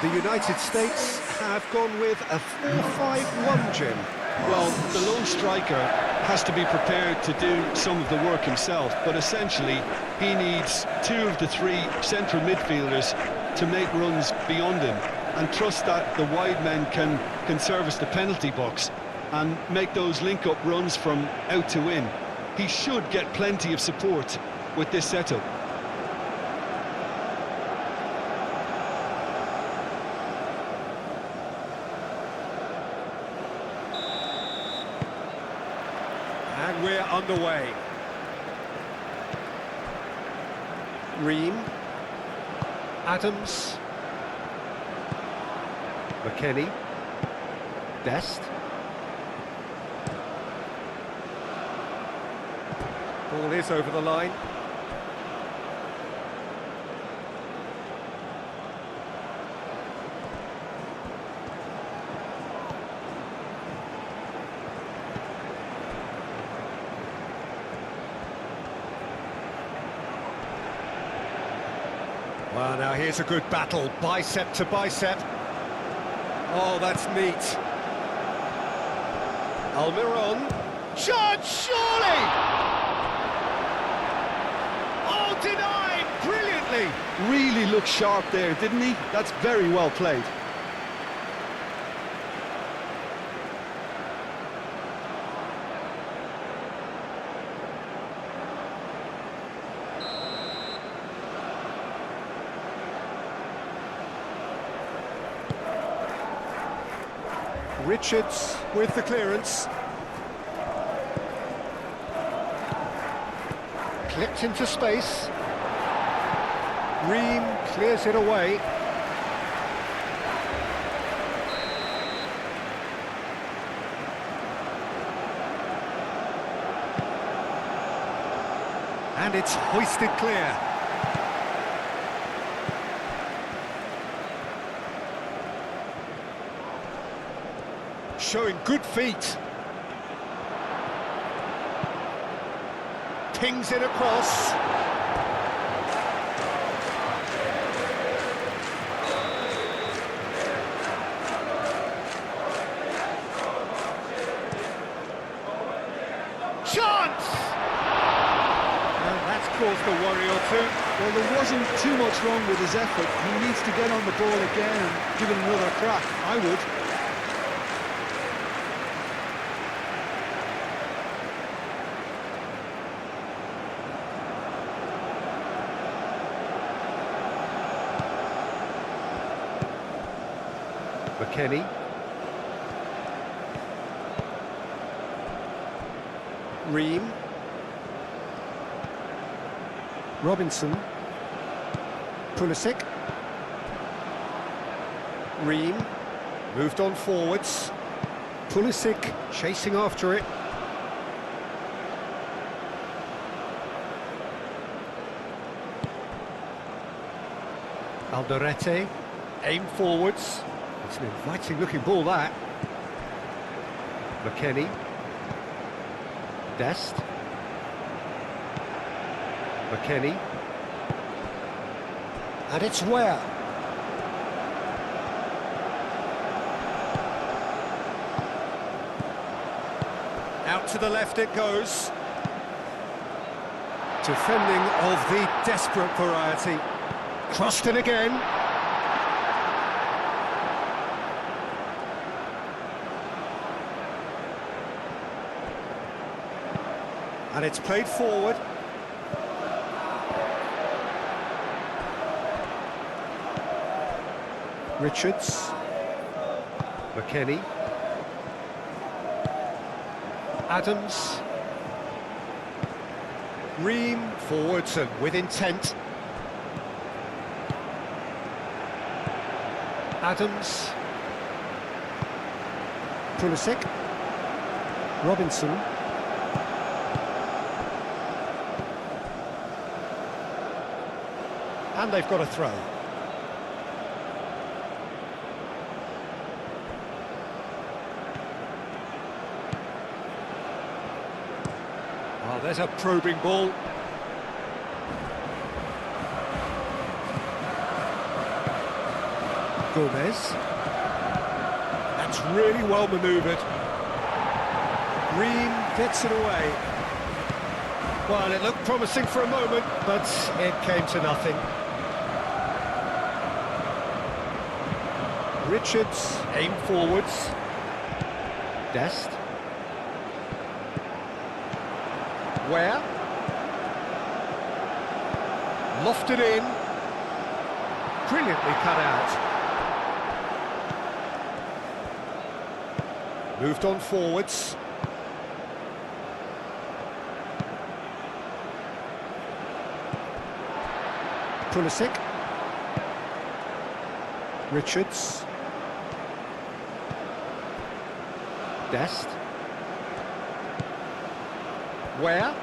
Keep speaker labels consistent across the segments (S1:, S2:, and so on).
S1: The United States have gone with a 4-5-1, Jim.
S2: Well, the lone striker has to be prepared to do some of the work himself, but essentially he needs two of the three central midfielders to make runs beyond him and trust that the wide men can service the penalty box and make those link-up runs from out to in. He should get plenty of support with this setup.
S1: And we're underway. Ream. Adams. McKennie. Dest. Ball is over the line. Well, now here's a good battle, bicep to bicep. Oh, that's neat. Almiron. Shot, surely! Oh, denied, brilliantly!
S2: Really looked sharp there, didn't he? That's very well played.
S1: Richards with the clearance. Clipped into space. Ream clears it away. And it's hoisted clear. Showing good feet. Pings it across. Chance! And that's caused a worry or two.
S2: Well, there wasn't too much wrong with his effort. He needs to get on the ball again and give it another crack. I would.
S1: McKennie. Ream. Robinson. Pulisic. Ream. Moved on forwards. Pulisic chasing after it. Alderete. Aim forwards. It's an inviting-looking ball, that. McKennie. Dest. McKennie. And it's Ware. Out to the left it goes. Defending of the desperate variety. Crossed in again. And it's played forward. Richards. McKennie. Adams. Ream forwards and with intent. Adams. Pulisic. Robinson. And they've got a throw. Oh, there's a probing ball. Gomez. That's really well manoeuvred. Ream gets it away. Well, it looked promising for a moment, but it came to nothing. Richards aim forwards. Dest. Where? Lofted in. Brilliantly cut out. Moved on forwards. Pulisic. Richards. Dest. Where?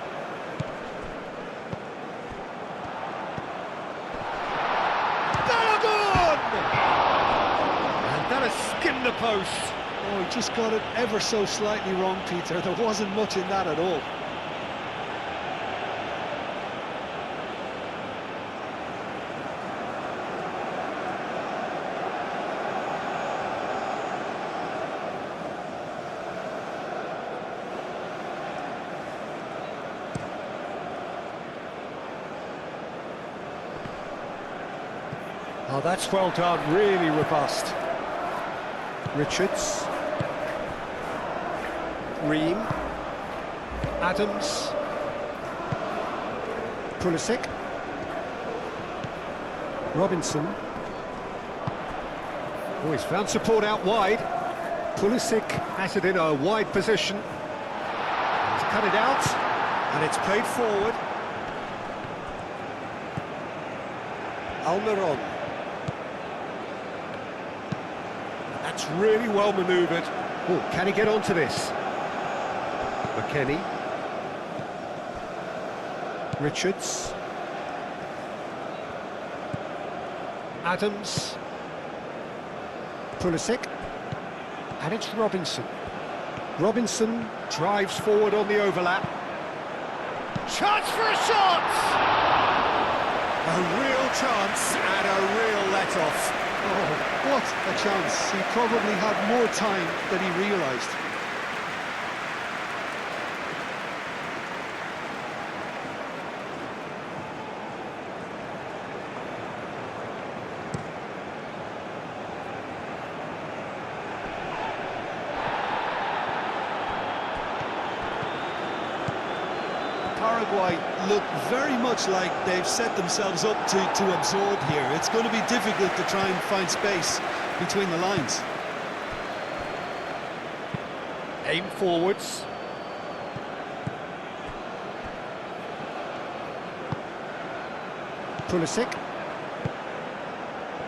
S1: And that has skimmed the post.
S2: Oh, he just got it ever so slightly wrong, Peter. There wasn't much in that at all.
S1: Oh, that's well done, really robust. Richards. Ream. Adams. Pulisic. Robinson. Oh, he's found support out wide. Pulisic has it in a wide position. He's cut it out, and it's played forward. Almiron. That's really well manoeuvred. Oh, can he get onto this? McKennie. Richards. Adams. Pulisic. And it's Robinson. Robinson drives forward on the overlap. Chance for a shot! A real chance and a real let-off.
S2: Oh, what a chance. He probably had more time than he realised. Paraguay look very much like they've set themselves up to absorb here. It's going to be difficult to try and find space between the lines.
S1: Aim forwards. Pulisic.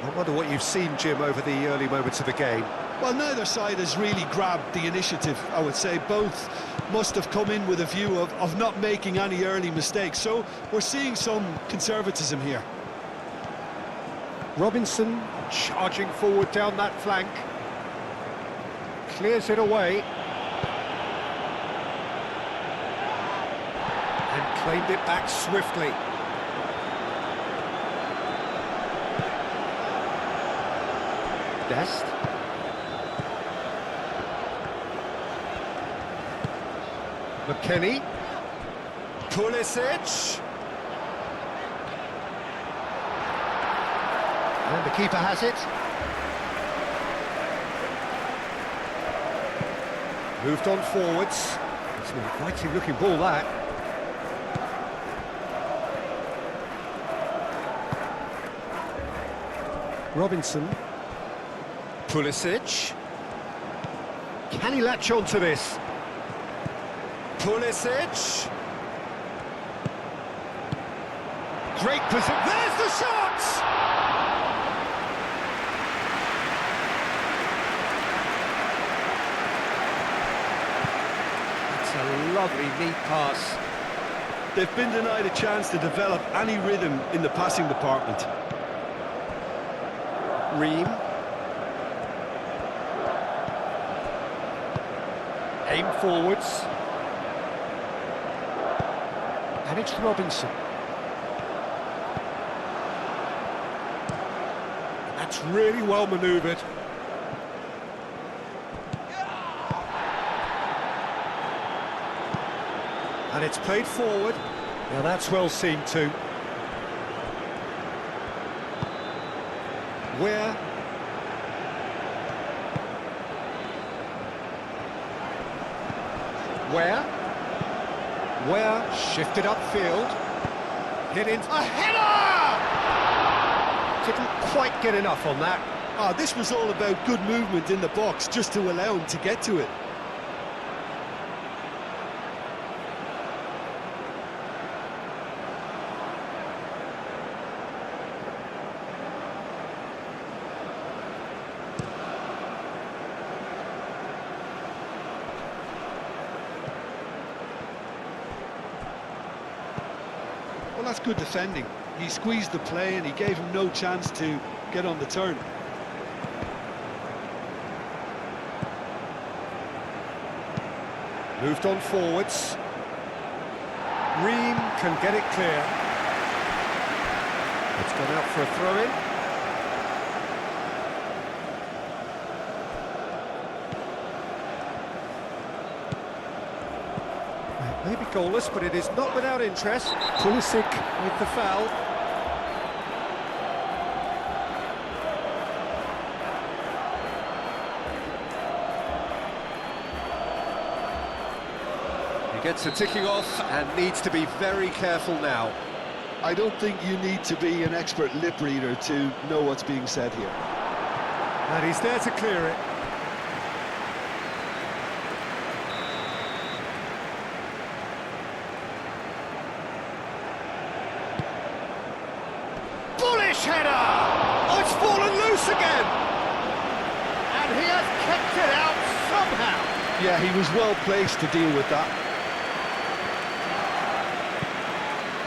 S1: I wonder what you've seen, Jim, over the early moments of the game.
S2: Well, neither side has really grabbed the initiative, I would say. Both must have come in with a view of not making any early mistakes. So we're seeing some conservatism here.
S1: Robinson charging forward down that flank. Clears it away. And claimed it back swiftly. Dest. McKennie. Pulisic. And the keeper has it. Moved on forwards. It's an inviting looking ball, that. Robinson. Pulisic. Can he latch on to this? Pulisic. Great position. There's the shot! It's a lovely, neat pass.
S2: They've been denied a chance to develop any rhythm in the passing department.
S1: Ream. Aim forwards. And it's Robinson. That's That's really well manoeuvred. And it's played forward. Now that's well seen too. Where? Shifted upfield. Hit in. A header! Didn't quite get enough on that.
S2: This was all about good movement in the box just to allow him to get to it. Well, that's good defending. He squeezed the play and he gave him no chance to get on the turn.
S1: Moved on forwards. Ream can get it clear. It's gone out for a throw-in. Maybe goalless, but it is not without interest. Pulisic with the foul. He gets a ticking off and needs to be very careful now.
S2: I don't think you need to be an expert lip reader to know what's being said here.
S1: And he's there to clear it. Header! Oh, it's fallen loose again! And he has kept it out somehow.
S2: Yeah, he was well placed to deal with that.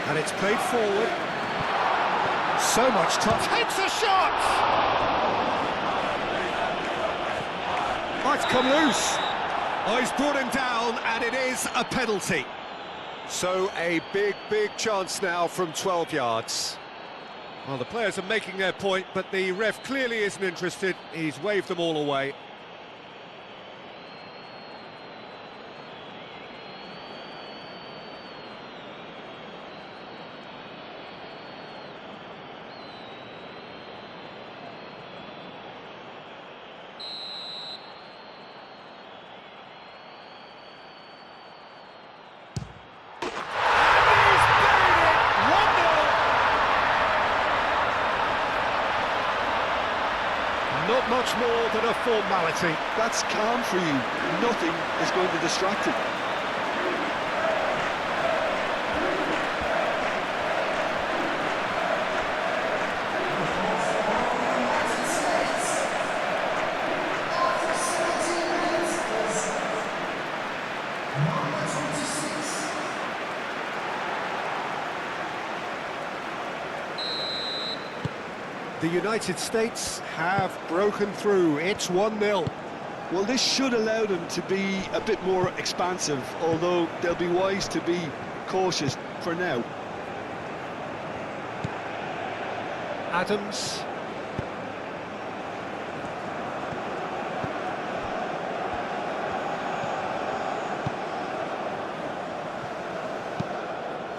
S1: And it's played forward. So much touch. Takes a shot! Oh, it's come loose. Oh, he's brought him down, and it is a penalty. So a big chance now from 12 yards. Well, the players are making their point, but the ref clearly isn't interested. He's waved them all away. Not much more than a formality.
S2: That's calm for you. Nothing is going to distract him.
S1: The United States have broken through. It's 1-0.
S2: Well, this should allow them to be a bit more expansive, although they'll be wise to be cautious for now.
S1: Adams.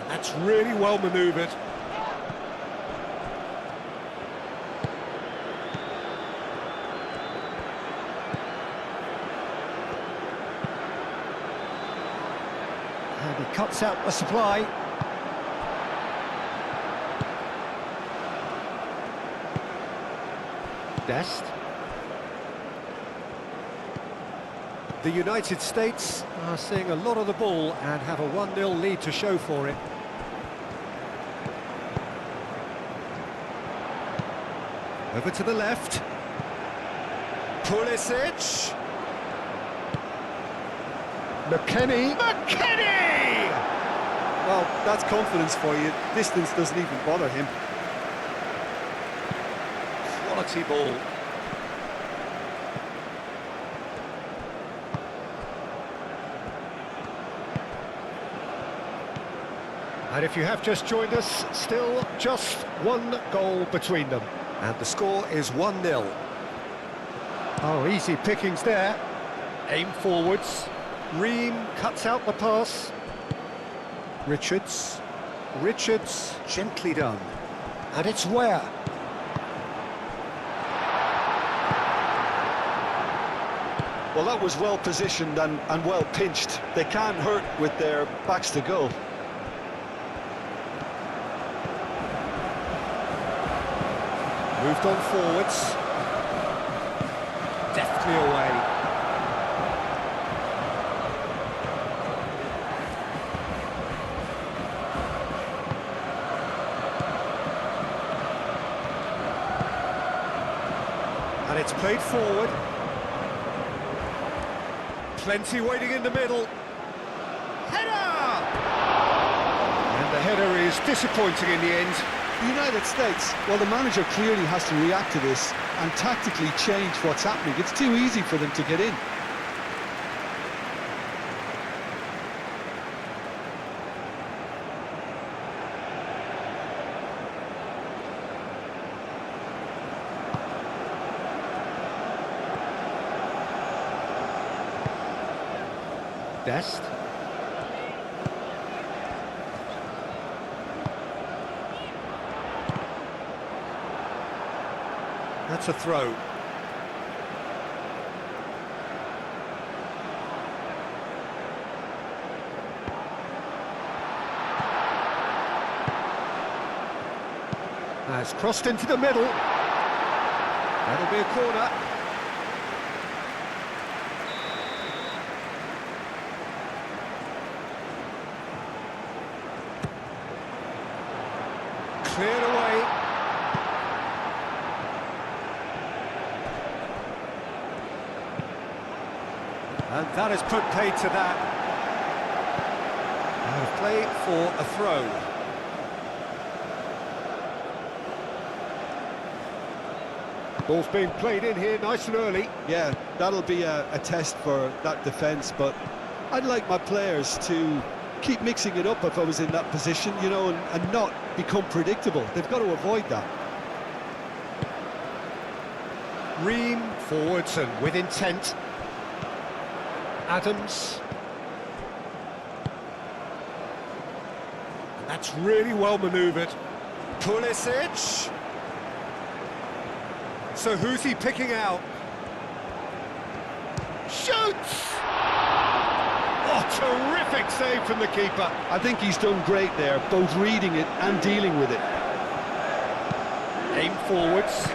S1: That's really well manoeuvred. And he cuts out the supply. Dest. The United States are seeing a lot of the ball and have a 1-0 lead to show for it. Over to the left. Pulisic. McKennie.
S2: Well, that's confidence for you. Distance doesn't even bother him.
S1: Quality ball. And if you have just joined us, still just one goal between them. And the score is 1-0. Oh, easy pickings there. Aim forwards. Ream cuts out the pass. Richards. Richards, gently done. And it's Ware.
S2: Well, that was well positioned and well pinched. They can't hurt with their backs to goal.
S1: Moved on forwards. Deftly away. And it's played forward. Plenty waiting in the middle. Header! And the header is disappointing in the end.
S2: The United States, well, the manager clearly has to react to this and tactically change what's happening. It's too easy for them to get in.
S1: Dest. That's a throw. Has crossed into the middle. That'll be a corner. Cleared away. And that has put paid to that. Out of play for a throw. Ball's being played in here nice and early.
S2: Yeah, that'll be a test for that defence, but I'd like my players to keep mixing it up if I was in that position, you know, and not become predictable. They've got to avoid that.
S1: Ream forwards and with intent. Adams. And that's really well manoeuvred. Pulisic. So who's he picking out? Shoots! Oh, terrific save from the keeper.
S2: I think he's done great there, both reading it and dealing with it.
S1: Aim forwards.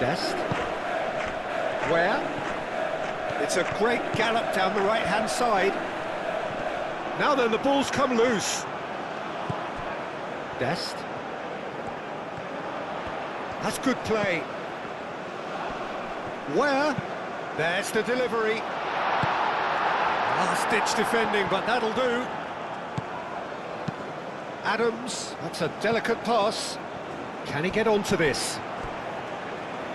S1: Dest. Where? It's a great gallop down the right-hand side. Now then, the ball's come loose. Dest. That's good play. Where? There's the delivery. Last-ditch defending, but that'll do. Adams, that's a delicate pass. Can he get onto this?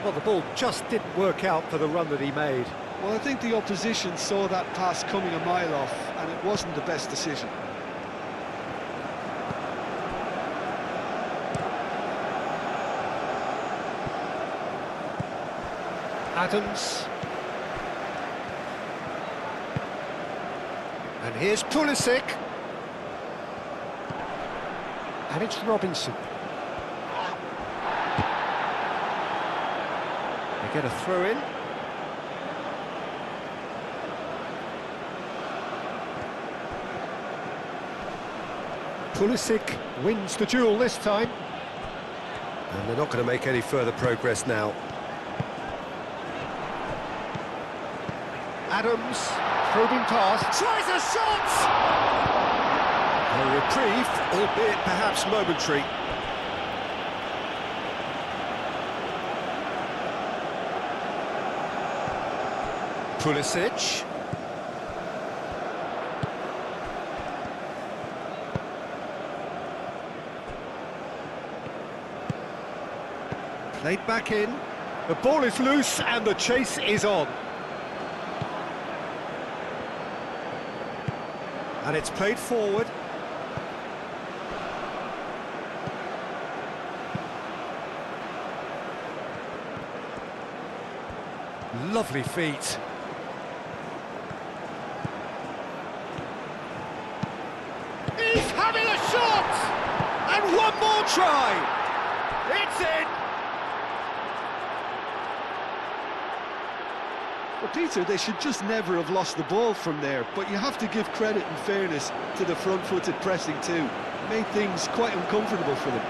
S1: Well, the ball just didn't work out for the run that he made.
S2: Well, I think the opposition saw that pass coming a mile off, and it wasn't the best decision.
S1: Adams. And here's Pulisic. And it's Robinson. They get a throw in. Pulisic wins the duel this time. And they're not going to make any further progress now. Adams, probing pass, tries a shot! A reprieve, albeit perhaps momentary. Pulisic. Played back in. The ball is loose and the chase is on. And it's played forward. Lovely feet. He's having a shot! And one more try! It's in!
S2: Well, Peter, they should just never have lost the ball from there, but you have to give credit and fairness to the front-footed pressing too. It made things quite uncomfortable for them.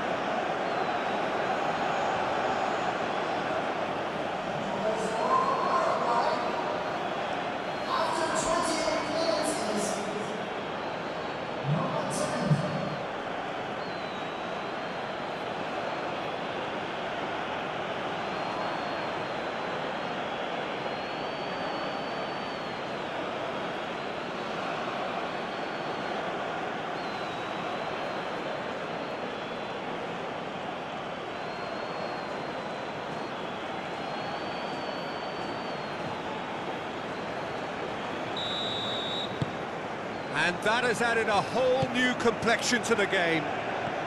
S1: And that has added a whole new complexion to the game.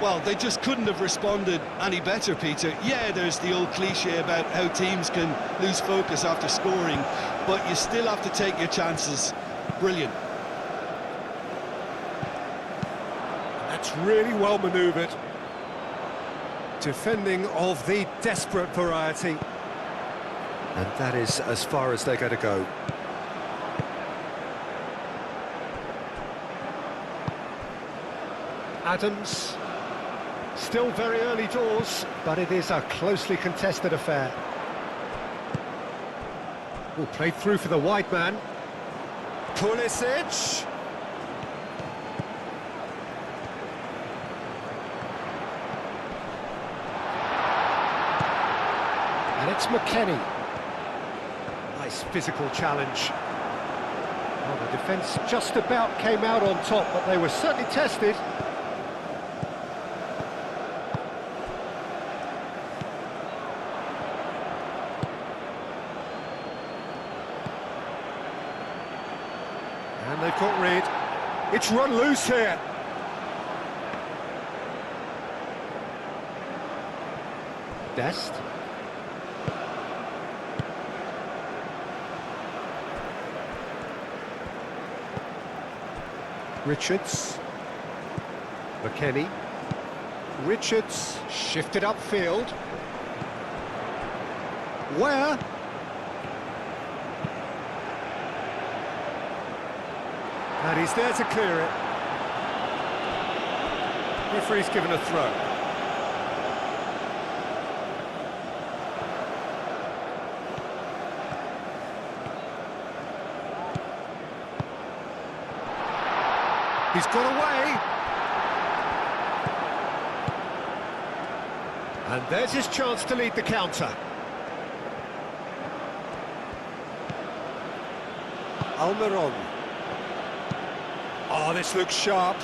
S2: Well, they just couldn't have responded any better, Peter. Yeah, there's the old cliche about how teams can lose focus after scoring, but you still have to take your chances. Brilliant.
S1: That's really well manoeuvred. Defending of the desperate variety. And that is as far as they're going to go. Adams, still very early doors, but it is a closely contested affair. Oh, played through for the wide man. Pulisic. And it's McKennie. Nice physical challenge. Well, the defence just about came out on top, but they were certainly tested. And they've got rid. It's run loose here. Dest. Richards. McKennie. Richards shifted upfield. Where? And he's there to clear it. Referee's given a throw. He's got away. And there's his chance to lead the counter. Almiron. Oh, this looks sharp.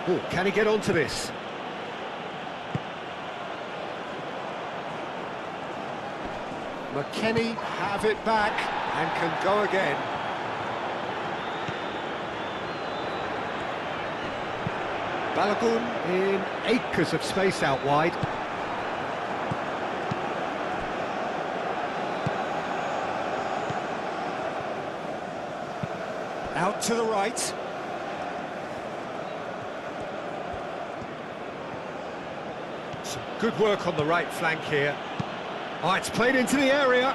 S1: Oh, can he get onto this? McKennie have it back and can go again. Balogun in acres of space out wide. Out to the right. Some good work on the right flank here. Oh, it's played into the area.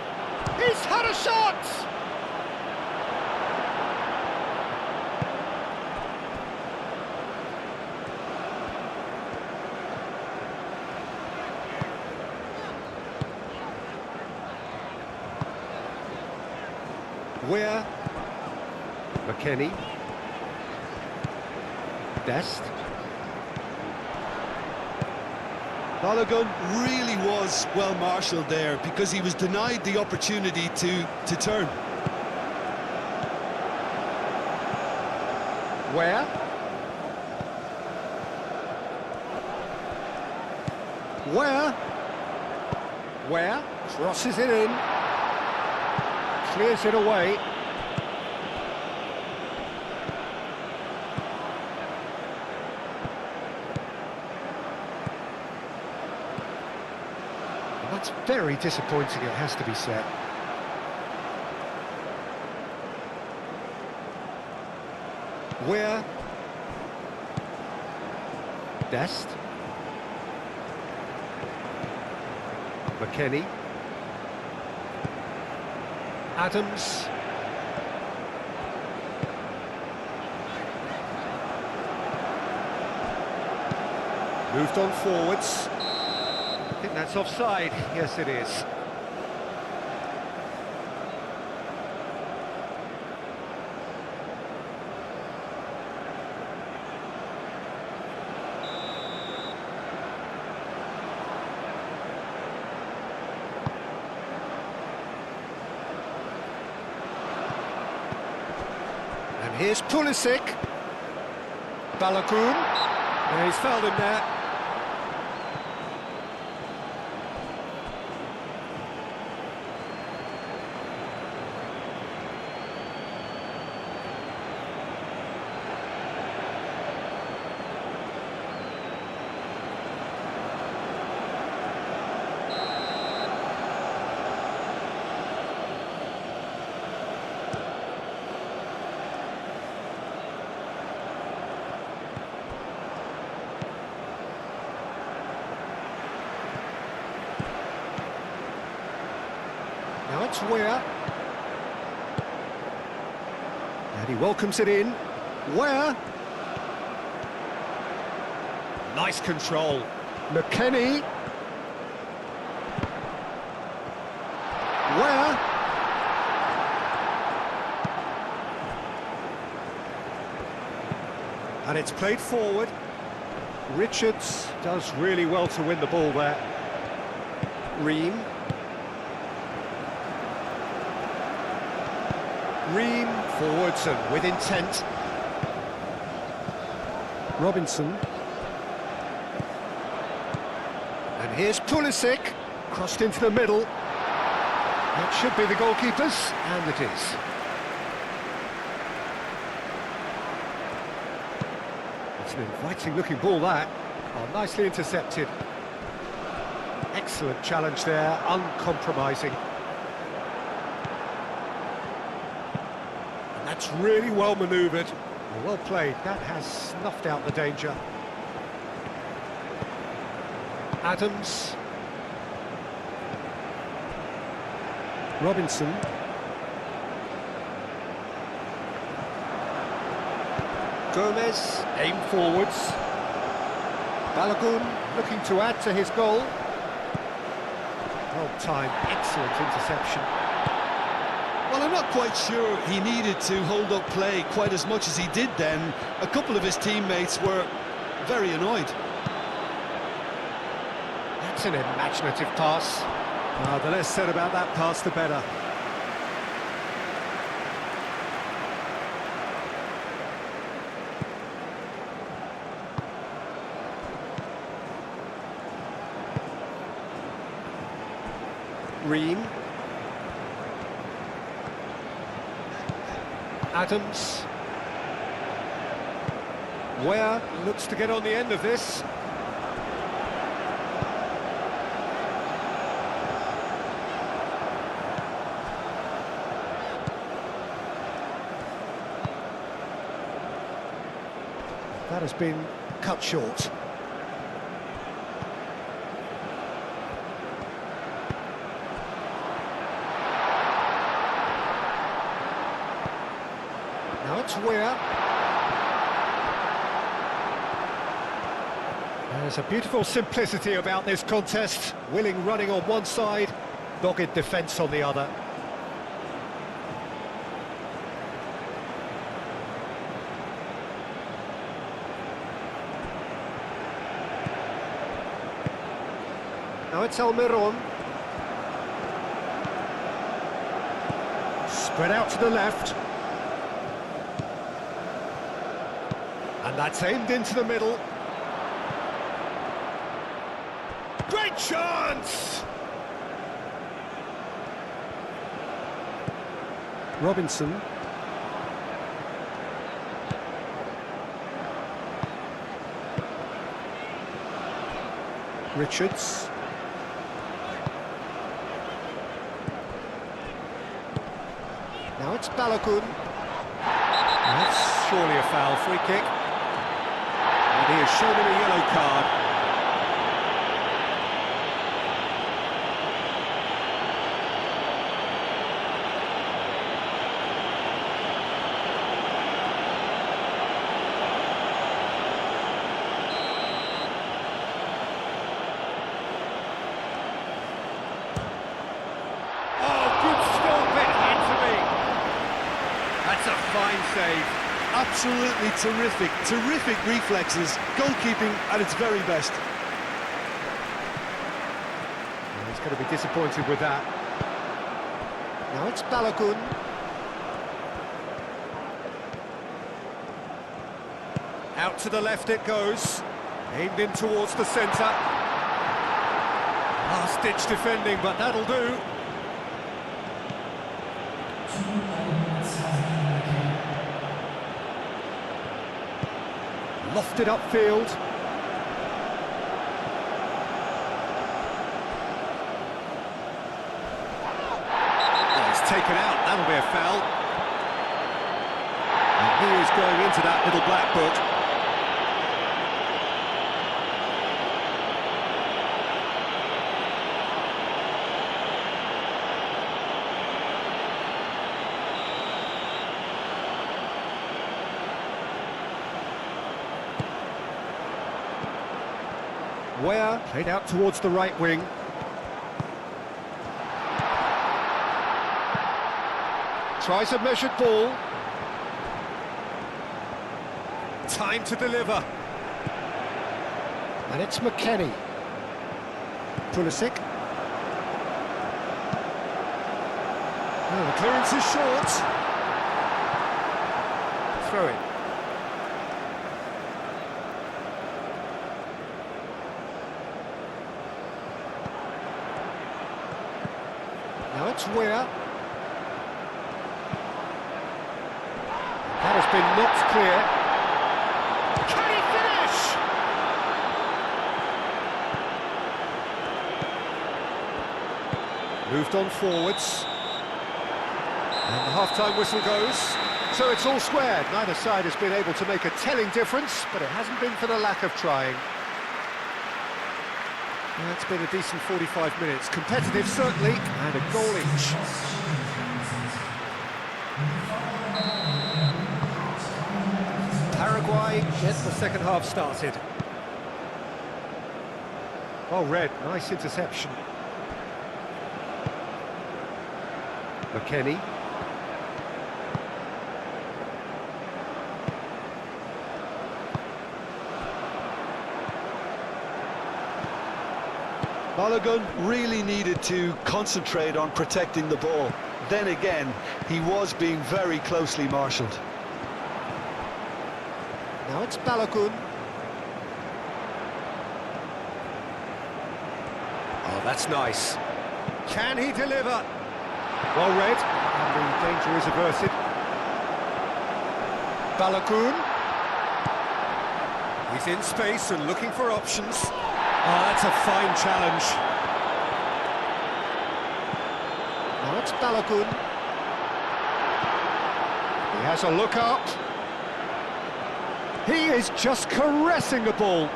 S1: He's had a shot! Where? McKennie. Dest.
S2: Balogun really was well marshalled there because he was denied the opportunity to turn.
S1: Where? Where? Where? Crosses it in. Clears it away. That's very disappointing, it has to be said. Where? Dest. McKennie. Adams. Moved on forwards. I think that's offside. Yes, it is. And here's Pulisic. Balogun. And he's fouled him there. Now it's Where. And he welcomes it in. Where? Nice control. McKennie. Where? And it's played forward. Richards does really well to win the ball there. Ream. Ream forwards and with intent. Robinson. And here's Pulisic, crossed into the middle. That should be the goalkeeper's, and it is. It's an inviting-looking ball, that. Oh, nicely intercepted. Excellent challenge there, uncompromising. That's really well manoeuvred. Well played. That has snuffed out the danger. Adams. Robinson. Gomez, aim forwards. Balogun looking to add to his goal. Well timed, excellent interception.
S2: Well, I'm not quite sure he needed to hold up play quite as much as he did then. A couple of his teammates were very annoyed.
S1: That's an imaginative pass. The less said about that pass, the better. Ream. Adams. Where looks to get on the end of this. That has been cut short. Now it's Where. There's a beautiful simplicity about this contest. Willing running on one side, dogged defence on the other. Now it's Almiron. Spread out to the left. And that's aimed into the middle. Great chance! Robinson. Richards. Now it's Balogun. That's surely a foul, free kick. And he has shown him a yellow card. That's a fine save.
S2: Absolutely terrific reflexes, goalkeeping at its very best.
S1: Well, he's going to be disappointed with that. Now it's Balogun. Out to the left it goes. Aimed in towards the centre. Last-ditch defending, but that'll do. Lofted upfield. Oh, he's taken out, that'll be a foul. And he is going into that little black book. Where played out towards the right wing. Tries a measured ball. Time to deliver. And it's McKennie. Pulisic. Oh, the clearance is short. Throw in. Now it's Weir. That has been knocked clear. Can he finish? Moved on forwards. And the half-time whistle goes. So it's all squared. Neither side has been able to make a telling difference, but it hasn't been for the lack of trying. Well, it's been a decent 45 minutes. Competitive, certainly, and a goal each. Paraguay gets the second half started. Well read, nice interception. McKennie.
S2: Balogun really needed to concentrate on protecting the ball. Then again, he was being very closely marshalled.
S1: Now it's Balogun. Oh, that's nice. Can he deliver? Well read, and the danger is averted. Balogun. He's in space and looking for options. Oh, that's a fine challenge. Now it's Balogun. He has a look up. He is just caressing the ball.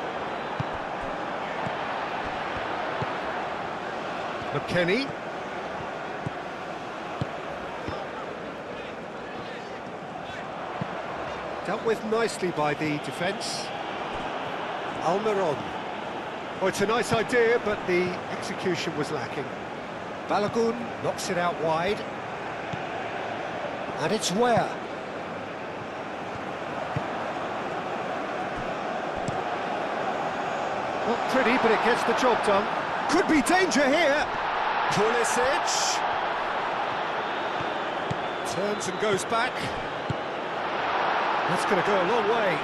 S1: McKennie. Dealt with nicely by the defence. Almiron. Oh, it's a nice idea, but the execution was lacking. Balogun knocks it out wide. And it's Weir. Not pretty, but it gets the job done. Could be danger here. Pulisic. Turns and goes back. That's going to go a long way.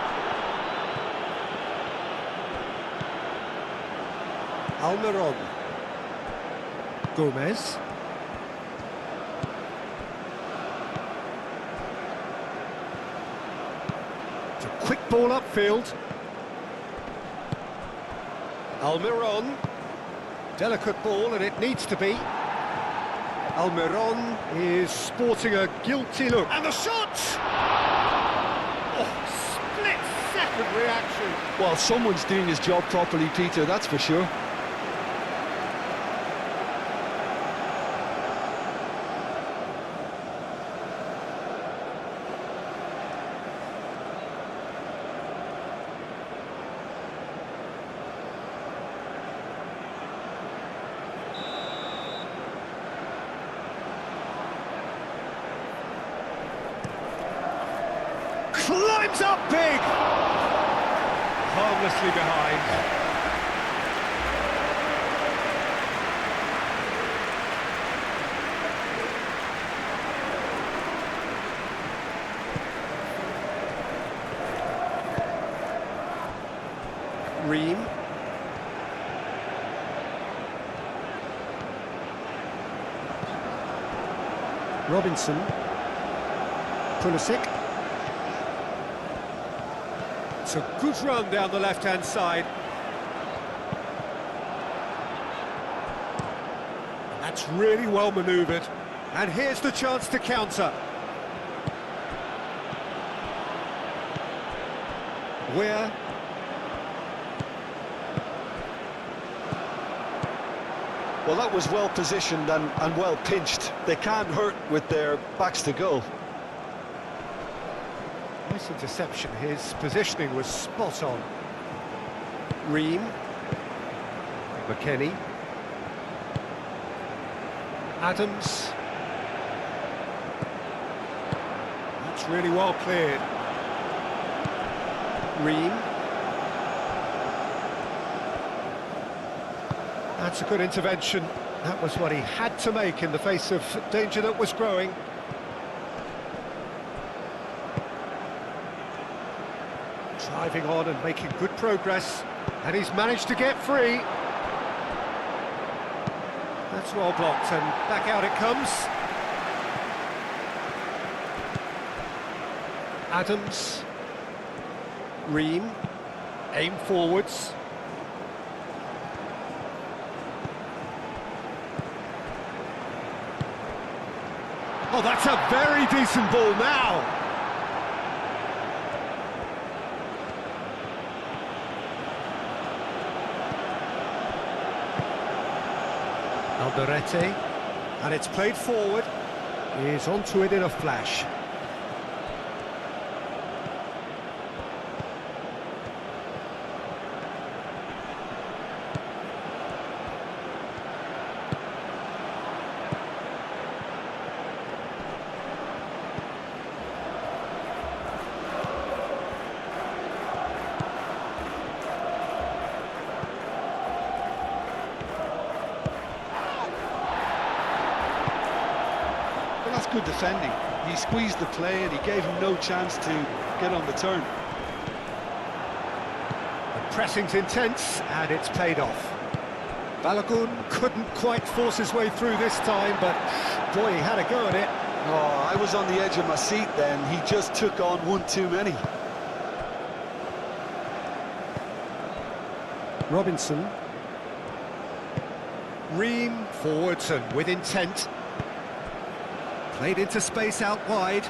S1: Almiron. Gomez. It's a quick ball upfield. Almiron. Delicate ball, and it needs to be. Almiron is sporting a guilty look. And the shot! different reaction.
S2: Well, someone's doing his job properly, Peter, that's for sure.
S1: Climbs up big! Harmlessly behind. Ream. Robinson. Pulisic. It's a good run down the left-hand side. That's really well manoeuvred. And here's the chance to counter. Where?
S2: Well, that was well positioned and well pinched. They can't hurt with their backs to goal.
S1: Nice interception. His positioning was spot on. Ream. McKennie. Adams. That's really well cleared. Ream. That's a good intervention. That was what he had to make in the face of danger that was growing. Driving on and making good progress, and he's managed to get free. That's well blocked, and back out it comes. Adams. Ream. Aim forwards. Oh, that's a very decent ball now. Alderete, and it's played forward. He's onto it in a flash.
S2: Well, that's good defending. He squeezed the play and he gave him no chance to get on the turn.
S1: The pressing's intense, and it's paid off. Balogun couldn't quite force his way through this time, but boy, he had a go at it.
S2: Oh, I was on the edge of my seat then. He just took on one too many.
S1: Robinson. Ream forwards and with intent. Played into space out wide.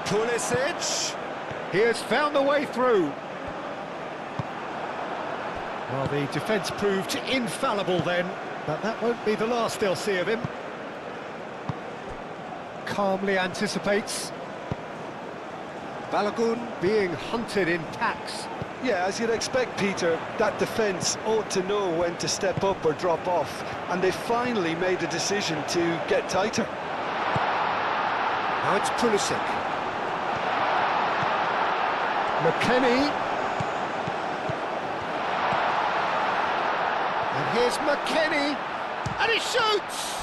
S1: Pulisic. He has found the way through. Well, the defence proved infallible then, but that won't be the last they'll see of him. Calmly anticipates. Balogun being hunted in packs.
S2: Yeah, as you'd expect, Peter, that defence ought to know when to step up or drop off, and they finally made a decision to get tighter.
S1: Now it's Pulisic. McKennie. And here's McKennie. And he shoots!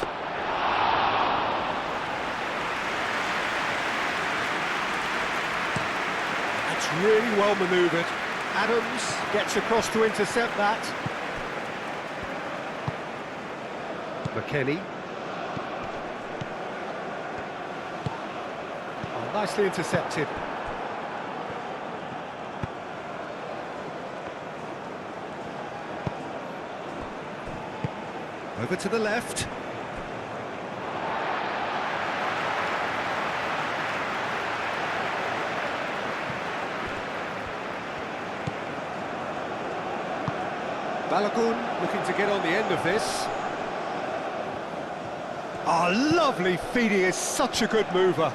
S1: That's really well manoeuvred. Adams gets across to intercept that. McKennie. Oh, nicely intercepted. Over to the left. Balogun looking to get on the end of this. Oh, lovely feed, he is such a good mover.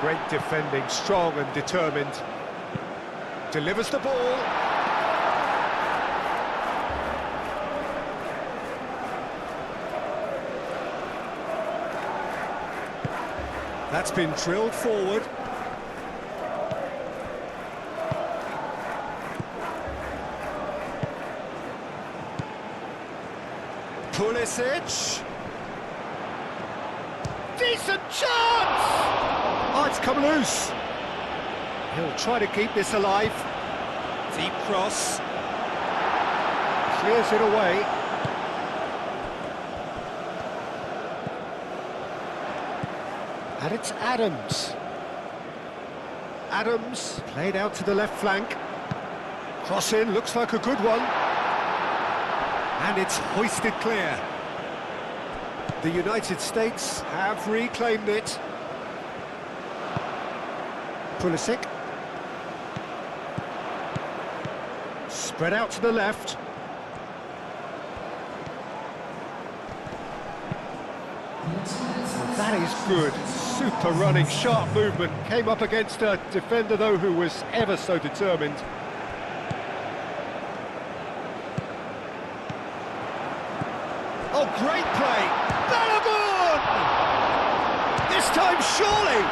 S1: Great defending, strong and determined. Delivers the ball. That's been drilled forward. Pulisic. Decent chance! Oh, it's come loose. He'll try to keep this alive. Deep cross. Clears it away. And it's Adams. Adams played out to the left flank. Cross in, looks like a good one. And it's hoisted clear. The United States have reclaimed it. Pulisic. Spread out to the left. That is good. Super running, sharp movement. Came up against a defender, though, who was ever so determined. Oh, great play! Balogun! This time, surely!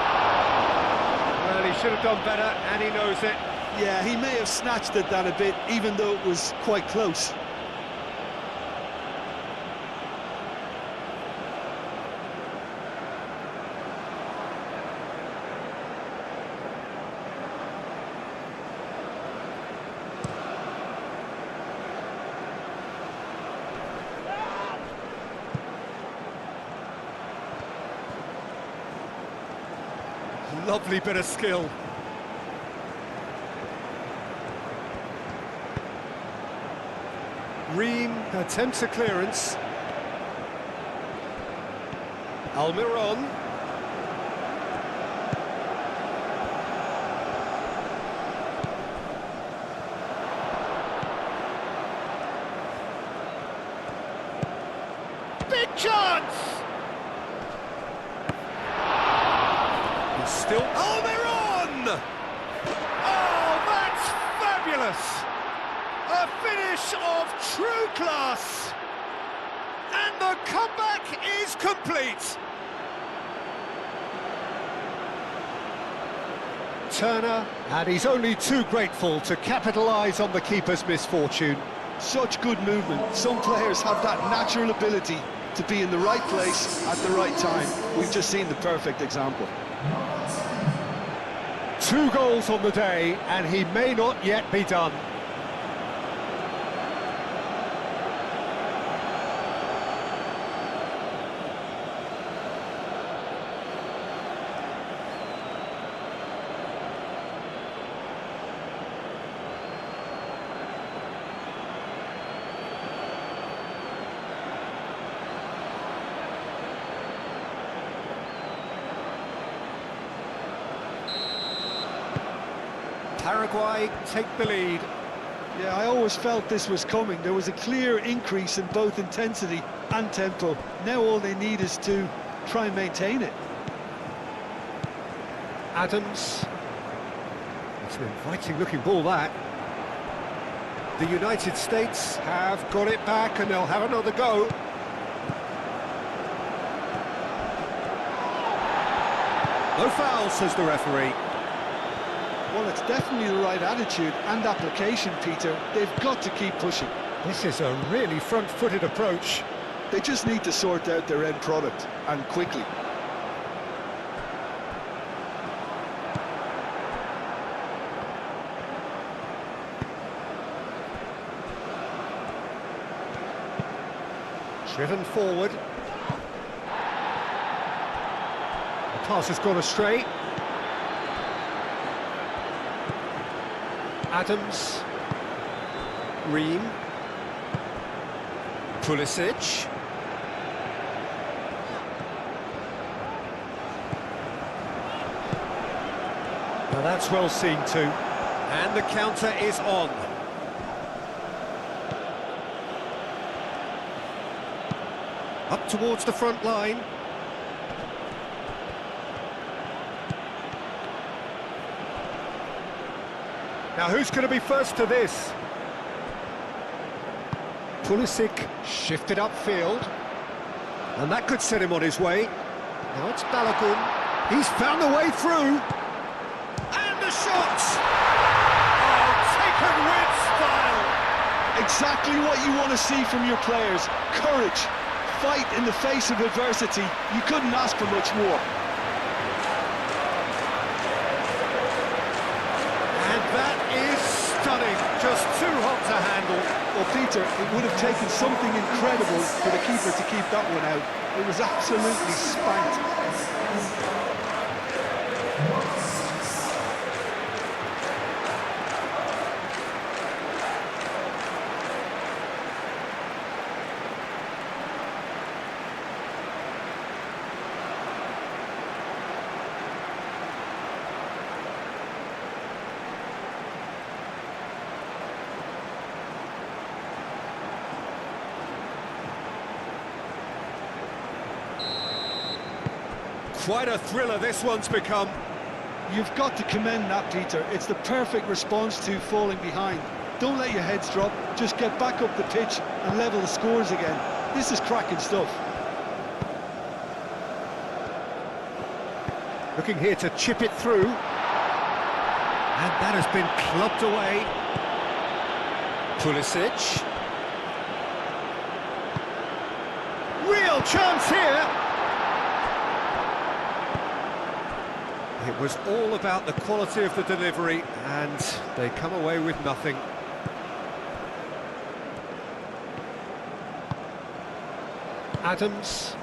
S1: Well, he should have done better, and he knows it.
S2: Yeah, he may have snatched at that a bit, even though it was quite close.
S1: Lovely bit of skill. Ream attempts a clearance. Almiron. Big chance! He's still... Almiron! Oh, that's fabulous! A finish of true class! And the comeback is complete! Turner, and he's only too grateful to capitalise on the keeper's misfortune.
S2: Such good movement. Some players have that natural ability to be in the right place at the right time. We've just seen the perfect example.
S1: 2 goals on the day, and he may not yet be done. Paraguay take the lead.
S2: Yeah, I always felt this was coming. There was a clear increase in both intensity and tempo. Now all they need is to try and maintain it.
S1: Adams. It's an inviting looking ball, that. The United States have got it back and they'll have another go. No foul, says the referee.
S2: Well, it's definitely the right attitude and application, Peter. They've got to keep pushing.
S1: This is a really front-footed approach.
S2: They just need to sort out their end product, and quickly.
S1: Driven forward. The pass has gone astray. Adams. Ream. Pulisic. Now that's well seen too. And the counter is on. Up towards the front line. Now who's going to be first to this? Pulisic shifted upfield. And that could set him on his way. Now it's Balogun. He's found the way through. And the shot! Oh, taken with style!
S2: Exactly what you want to see from your players. Courage, fight in the face of adversity. You couldn't ask for much more.
S1: And that is stunning. Just too hot to handle.
S2: Well, Peter, it would have taken something incredible for the keeper to keep that one out. It was absolutely spanked.
S1: Quite a thriller this one's become.
S2: You've got to commend that, Peter. It's the perfect response to falling behind. Don't let your heads drop, just get back up the pitch and level the scores again. This is cracking stuff.
S1: Looking here to chip it through. And that has been clubbed away. Pulisic. Real chance here. It was all about the quality of the delivery, and they come away with nothing. Adams.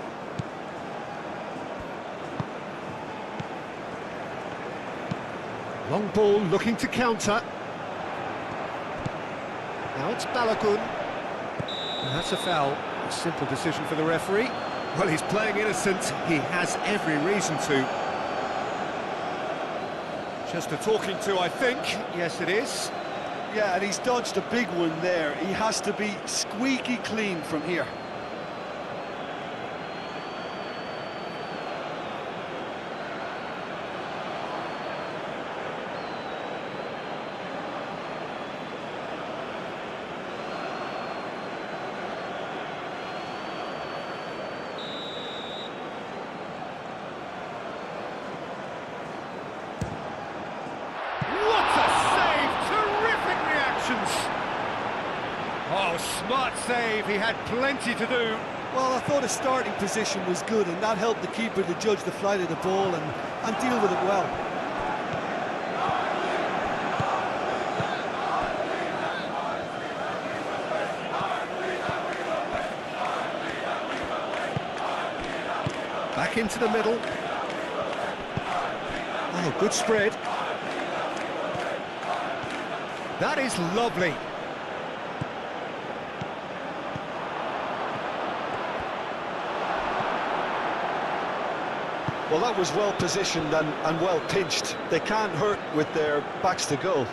S1: Long ball looking to counter. Now it's Balogun. And that's a foul. A simple decision for the referee. Well, he's playing innocent. He has every reason to. Just a talking to, I think. Yes, it is.
S2: Yeah, and he's dodged a big one there. He has to be squeaky clean from here.
S1: Oh, smart save, he had plenty to do.
S2: Well, I thought his starting position was good, and that helped the keeper to judge the flight of the ball and deal with it well.
S1: Back into the middle. Oh, good spread. That is lovely.
S2: Well, that was well positioned and well pinched. They can't hurt with their backs to goal.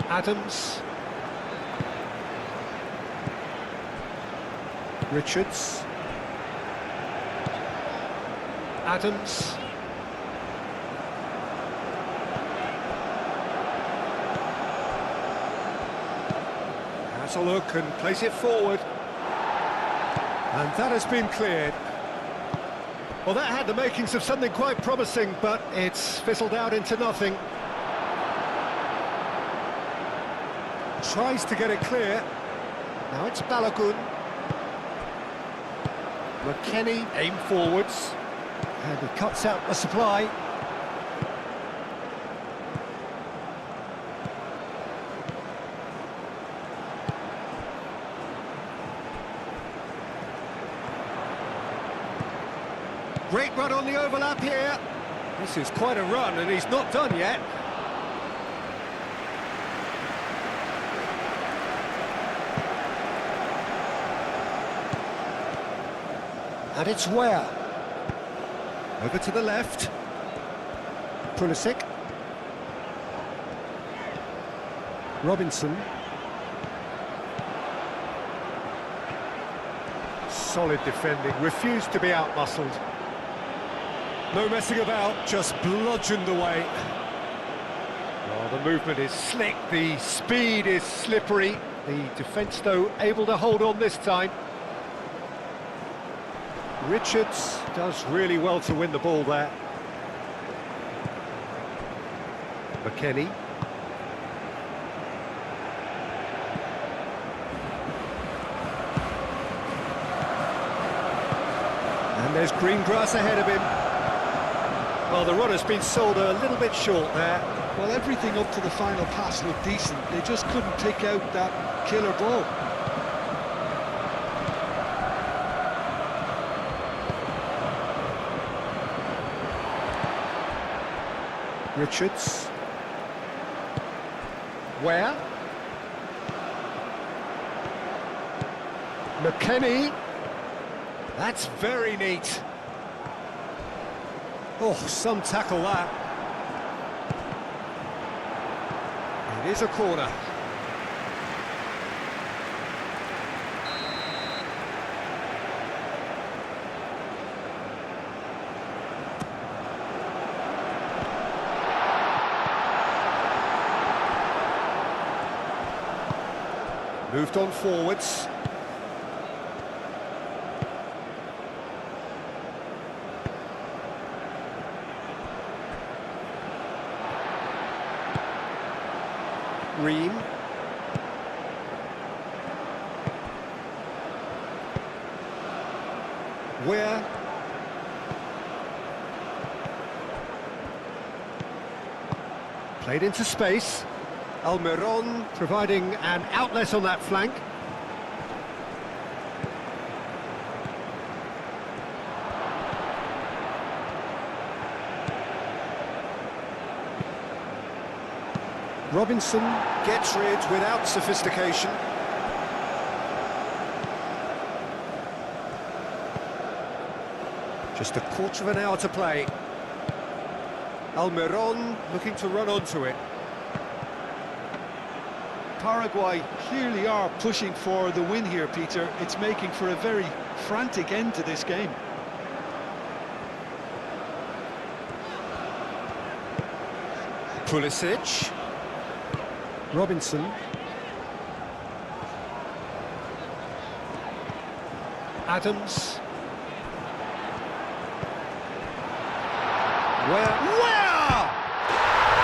S1: Adams. Richards. Adams. Has a look and plays it forward. And that has been cleared. Well, that had the makings of something quite promising, but it's fizzled out into nothing. Tries to get it clear. Now it's Balogun. McKennie aim forwards. And he cuts out the supply. Great run on the overlap here. This is quite a run, and he's not done yet. And it's Ware. Over to the left. Pulisic. Robinson. Solid defending, refused to be out-muscled. No messing about, just bludgeoned away. Oh, the movement is slick, the speed is slippery. The defence, though, able to hold on this time. Richards does really well to win the ball there. McKennie. And there's green grass ahead of him. Well, the run has been sold a little bit short there.
S2: Well, everything up to the final pass looked decent. They just couldn't pick out that killer ball.
S1: Richards. Where? McKennie. That's very neat. Oh, some tackle that. It is a corner. Moved on forwards. Ream. Where? Played into space. Almiron providing an outlet on that flank. Robinson gets rid without sophistication. Just a quarter of an hour to play. Almiron looking to run onto it.
S2: Paraguay clearly are pushing for the win here, Peter. It's making for a very frantic end to this game.
S1: Pulisic. Robinson. Adams. Where?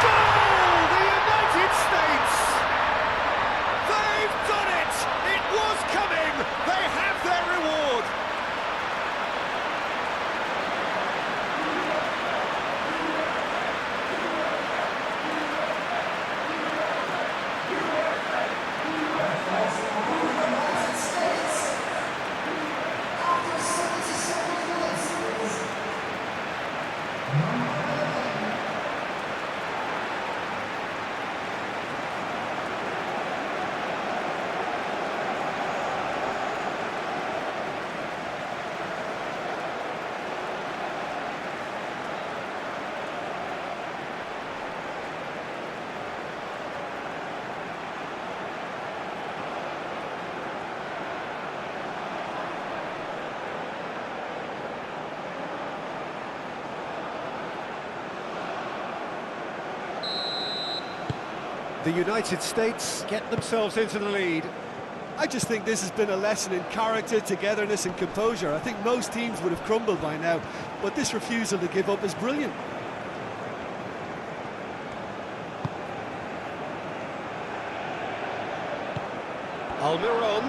S1: Goal! The United States! They've done it! It was coming! They have their reward! The United States get themselves into the lead.
S2: I just think this has been a lesson in character, togetherness and composure. I think most teams would have crumbled by now, but this refusal to give up is brilliant.
S1: Almiron.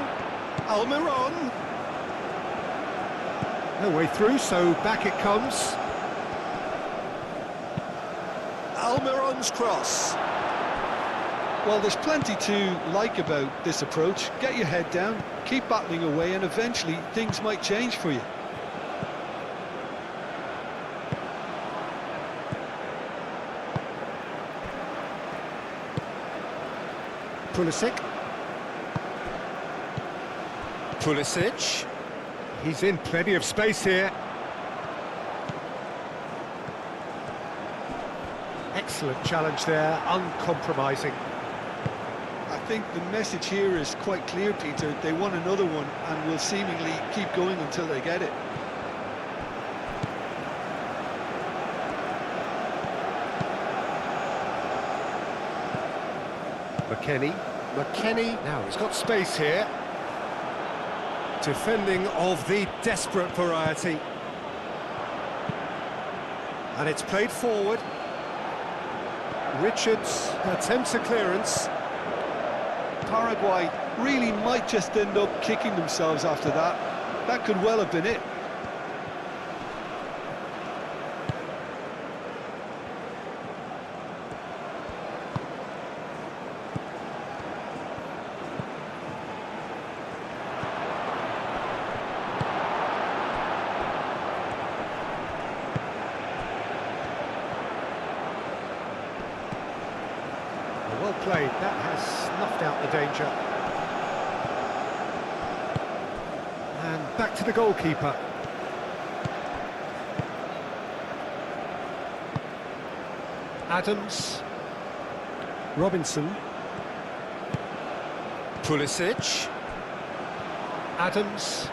S1: No way through, so back it comes. Almiron's cross.
S2: Well, there's plenty to like about this approach. Get your head down, keep battling away, and eventually things might change for you.
S1: Pulisic. He's in plenty of space here. Excellent challenge there, uncompromising.
S2: I think the message here is quite clear, Peter. They want another one and will seemingly keep going until they get it.
S1: McKennie, now he's got space here. Defending of the desperate variety. And it's played forward. Richards attempts a clearance.
S2: Paraguay really might just end up kicking themselves after that. That could well have been it.
S1: Well played, that has snuffed out the danger. And back to the goalkeeper. Adams. Robinson. Pulisic. Adams.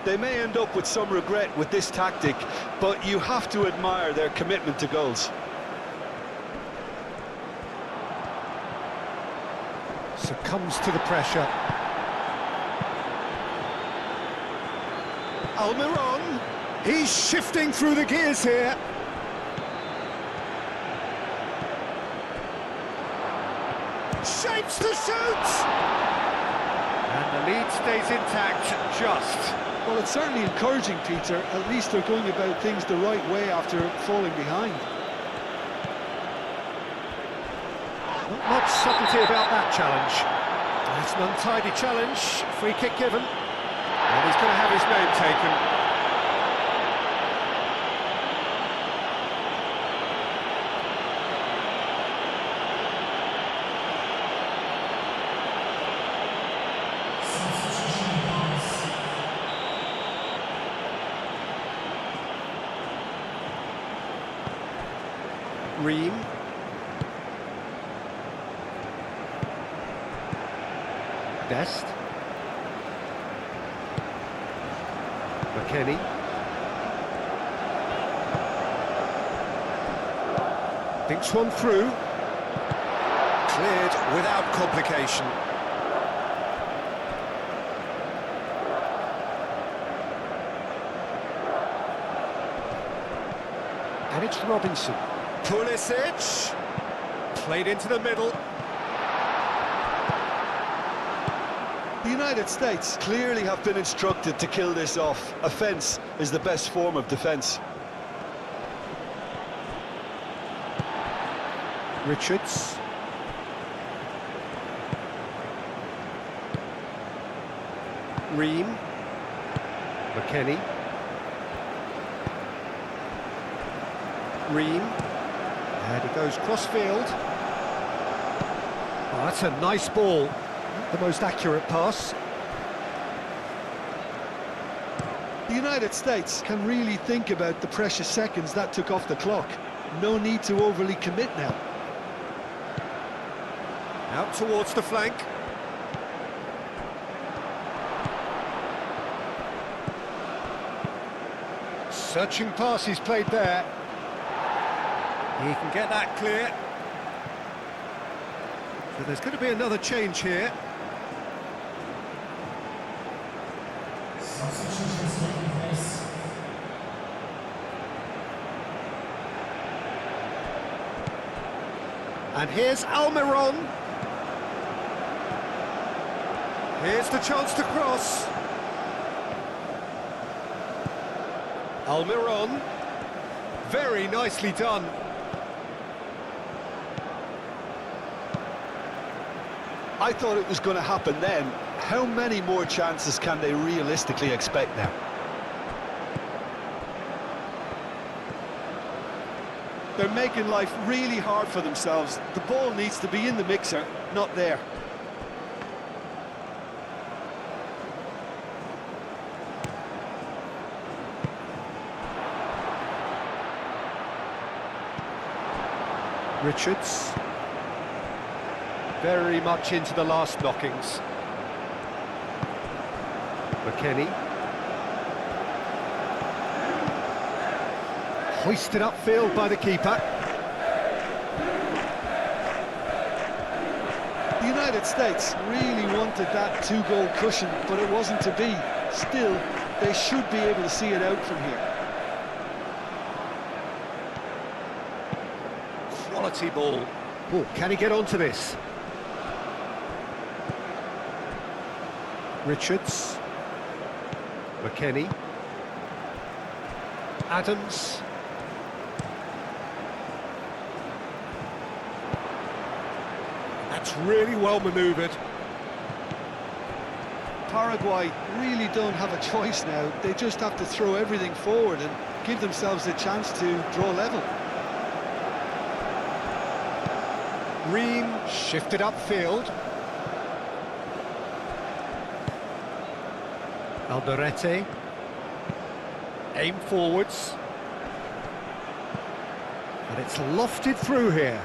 S2: They may end up with some regret with this tactic, but you have to admire their commitment to goals.
S1: Succumbs to the pressure. Almiron. He's shifting through the gears here. Shapes to shoot! And the lead stays intact, just.
S2: Well, it's certainly encouraging, Peter. At least they're going about things the right way after falling behind.
S1: Not much subtlety about that challenge. It's an untidy challenge, free kick given. And he's going to have his name taken. Ream. Best. McKennie. Thinks one through. Cleared without complication. And it's Robinson. Pulisic. Played into the middle.
S2: The United States clearly have been instructed to kill this off. Offence is the best form of defence.
S1: Richards. Ream. McKennie. Ream. And he goes cross-field. Oh, that's a nice ball. Not the most accurate pass.
S2: The United States can really think about the precious seconds that took off the clock. No need to overly commit now.
S1: Out towards the flank. Searching pass he's played there. He can get that clear. So there's going to be another change here. And here's Almiron. Here's the chance to cross. Almiron. Very nicely done.
S2: I thought it was going to happen then. How many more chances can they realistically expect now? They're making life really hard for themselves. The ball needs to be in the mixer, not there.
S1: Richards. Very much into the last knockings. McKennie. Hoisted upfield by the keeper.
S2: The United States really wanted that two-goal cushion, but it wasn't to be. Still, they should be able to see it out from here.
S1: Quality ball. Oh, can he get onto this? Richards. McKennie. Adams. That's really well manoeuvred.
S2: Paraguay really don't have a choice now. They just have to throw everything forward and give themselves a chance to draw level.
S1: Ream shifted upfield. Alderete. Aim forwards. And it's lofted through here.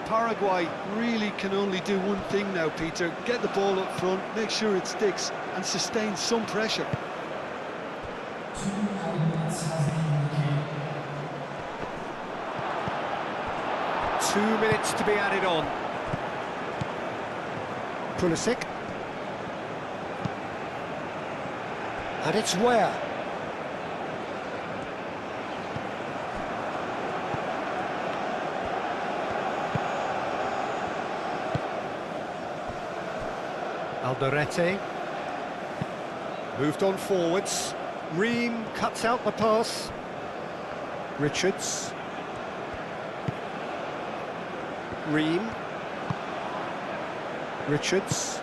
S2: Paraguay really can only do one thing now, Peter. Get the ball up front, make sure it sticks, and sustain some pressure.
S3: 2 elements has been indicated.
S1: 2 minutes to be added on. Pulisic. And it's where? Alderete. Moved on forwards. Ream cuts out the pass. Richards. Ream. Richards.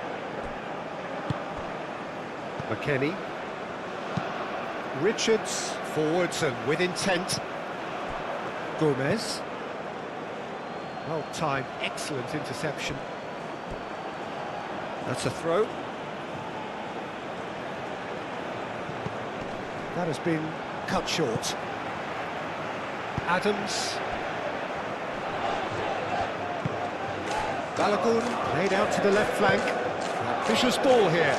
S1: McKennie. Richards. Forwards and with intent. Gomez. Well timed, excellent interception. That's a throw. That has been cut short. Adams. Balogun played out to the left flank. Vicious ball here.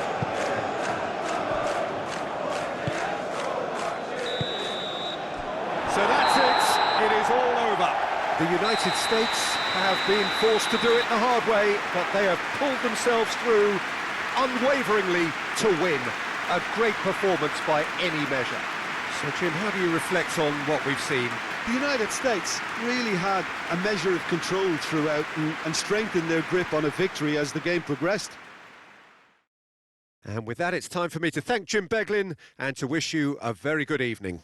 S1: So that's it. It is all over. The United States have been forced to do it the hard way, but they have pulled themselves through unwaveringly to win. A great performance by any measure. So, Jim, how do you reflect on what we've seen?
S2: The United States really had a measure of control throughout and strengthened their grip on a victory as the game progressed.
S1: And with that, it's time for me to thank Jim Beglin and to wish you a very good evening.